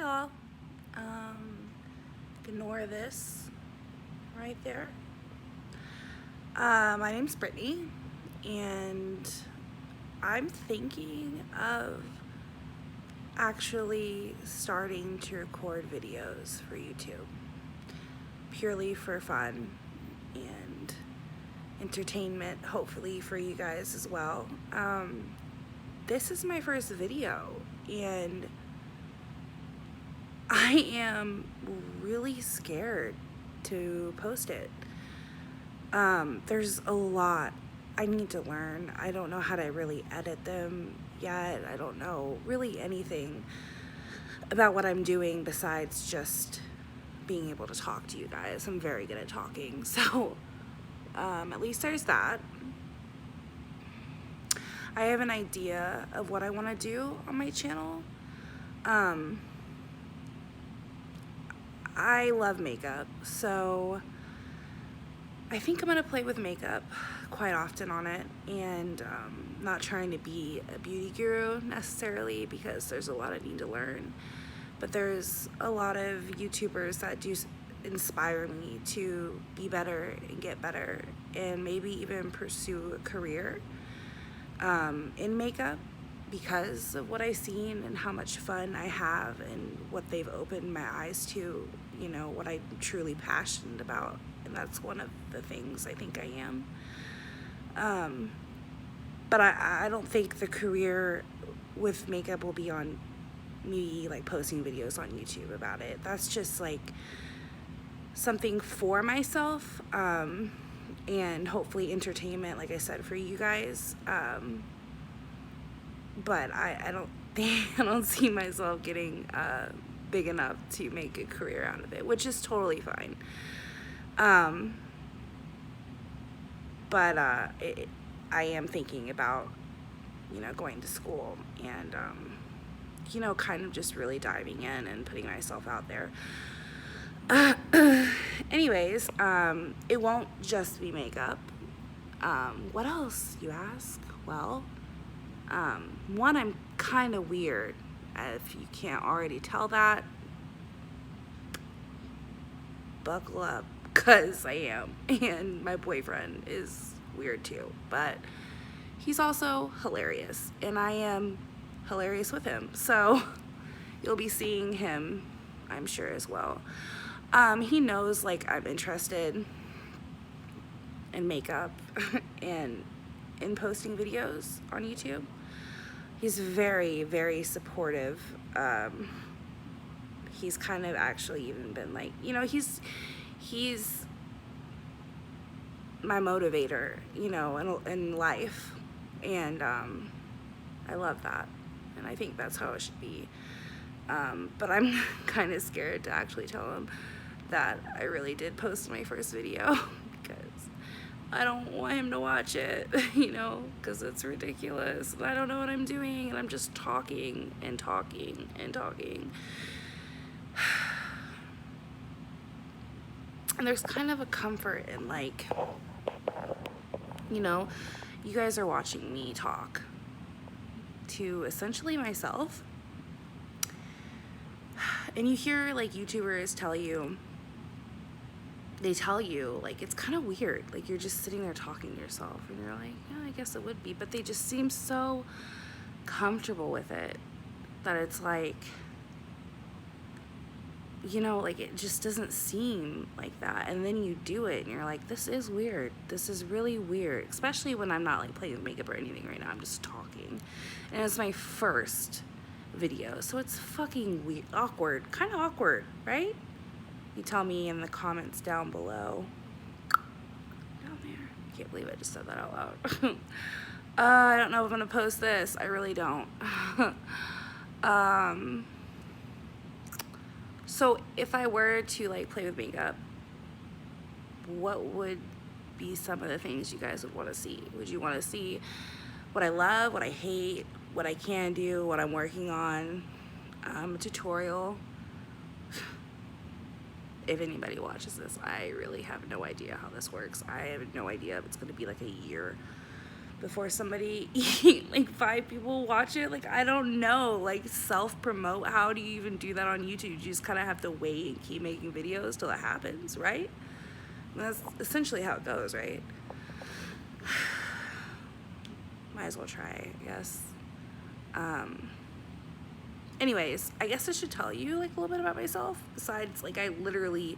y'all. Ignore this right there. My name's Brittany, and I'm thinking of actually starting to record videos for YouTube, purely for fun and entertainment, hopefully for you guys as well. This is my first video, and I am really scared to post it. There's a lot I need to learn. I don't know how to really edit them yet. I don't know really anything about what I'm doing besides just being able to talk to you guys. I'm very good at talking, so at least there's that. I have an idea of what I want to do on my channel. I love makeup, so I think I'm going to play with makeup quite often on it, and not trying to be a beauty guru necessarily, because there's a lot I need to learn, but there's a lot of YouTubers that do inspire me to be better and get better and maybe even pursue a career in makeup, because of what I've seen and how much fun I have and what they've opened my eyes to, you know, what I'm truly passionate about. And that's one of the things I think I am. But I don't think the career with makeup will be on me like posting videos on YouTube about it. That's just like something for myself, and hopefully entertainment, like I said, for you guys. But I don't think, I don't see myself getting big enough to make a career out of it, which is totally fine. But I am thinking about, you know, going to school and, you know, kind of just really diving in and putting myself out there. Anyways, it won't just be makeup. What else, you ask? Well, one, I'm kind of weird, if you can't already tell that. Buckle up, because I am, and my boyfriend is weird too, but he's also hilarious, and I am hilarious with him, so you'll be seeing him, I'm sure, as well. He knows, like, I'm interested in makeup and in posting videos on YouTube. He's very, very supportive. He's kind of actually even been like, you know, he's my motivator, you know, in life. And I love that. And I think that's how it should be. But I'm kind of scared to actually tell him that I really did post my first video, because I don't want him to watch it, you know, because it's ridiculous. And I don't know what I'm doing, and I'm just talking and talking and talking. And there's kind of a comfort in, like, you know, you guys are watching me talk to essentially myself. And you hear, like, YouTubers tell you, like, it's kind of weird. Like, you're just sitting there talking to yourself, and you're like, yeah, I guess it would be. But they just seem so comfortable with it that it's like, you know, like, it just doesn't seem like that. And then you do it, and you're like, this is weird. This is really weird. Especially when I'm not, like, playing with makeup or anything right now. I'm just talking. And it's my first video. So it's fucking weird. Awkward. Kind of awkward, right? You tell me in the comments down below. Down there. I can't believe I just said that out loud. I don't know if I'm gonna post this. I really don't. So if I were to, like, play with makeup, what would be some of the things you guys would want to see? Would you want to see what I love, what I hate, what I can do, what I'm working on, a tutorial? If anybody watches this, I really have no idea how this works. I have no idea if it's going to be like a year before somebody like 5 people watch it. Like, I don't know, like, self-promote. How do you even do that on YouTube? You just kind of have to wait and keep making videos till it happens, right? That's essentially how it goes, right? Might as well try, I guess. Anyways, I guess I should tell you like a little bit about myself. Besides, like, I literally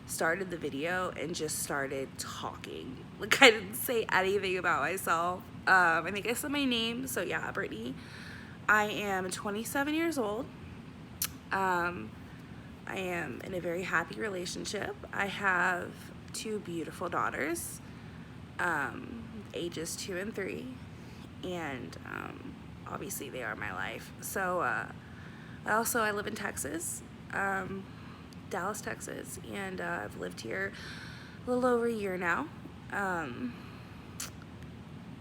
started the video and just started talking. Like, I didn't say anything about myself. I think I said my name. So yeah, Brittany. I am 27 years old. I am in a very happy relationship. I have 2 beautiful daughters, ages 2 and 3, and obviously they are my life. So I live in Texas, Dallas, Texas, and I've lived here a little over a year now.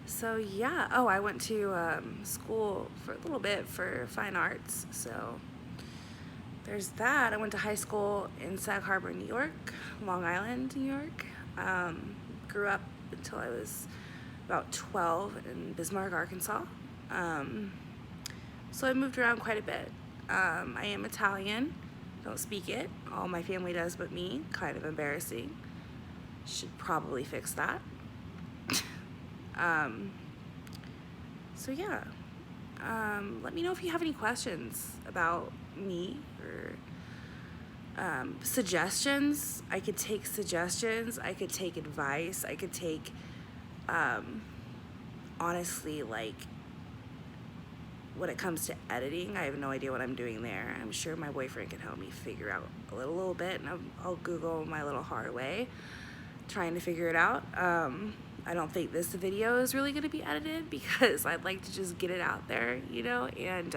So yeah, oh, I went to school for a little bit for fine arts, so there's that. I went to high school in Sag Harbor, New York, Long Island, New York. Grew up until I was about 12 in Bismarck, Arkansas. So I moved around quite a bit. I am Italian, don't speak it. All my family does but me, kind of embarrassing. Should probably fix that. So yeah, let me know if you have any questions about me or suggestions. I could take suggestions, I could take advice, I could take, honestly, like, when it comes to editing, I have no idea what I'm doing there. I'm sure my boyfriend can help me figure out a little bit, and I'll Google my little hard way, trying to figure it out. I don't think this video is really gonna be edited because I'd like to just get it out there, you know, and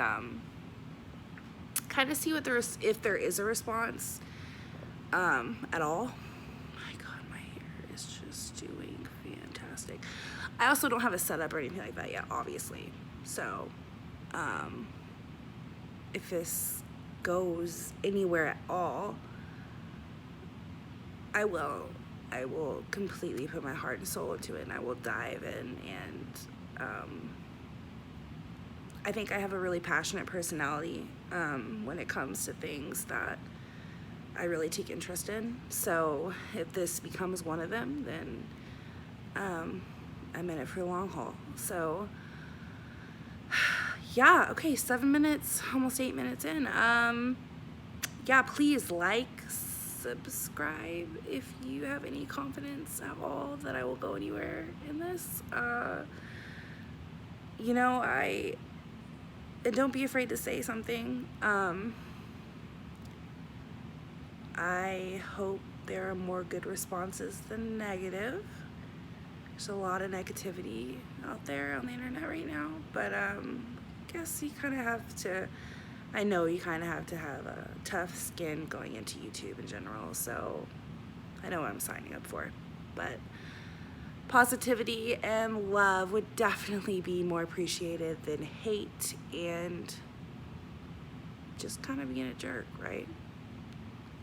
kind of see what if there is a response at all. My God, my hair is just doing fantastic. I also don't have a setup or anything like that yet, obviously. So if this goes anywhere at all, I will completely put my heart and soul into it, and I will dive in, and I think I have a really passionate personality when it comes to things that I really take interest in. So if this becomes one of them, then I'm in it for the long haul. So yeah, okay, 7 minutes, almost 8 minutes in. Yeah, please like, subscribe if you have any confidence at all that I will go anywhere in this. You know, and don't be afraid to say something. I hope there are more good responses than negative. There's a lot of negativity out there on the internet right now, but I guess you kind of have to, I know you kind of have to have a tough skin going into YouTube in general, so I know what I'm signing up for. But positivity and love would definitely be more appreciated than hate and just kind of being a jerk, right?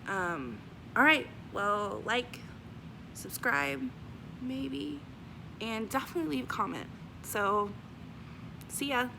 All right, well, like, subscribe, maybe, and definitely leave a comment. So, see ya.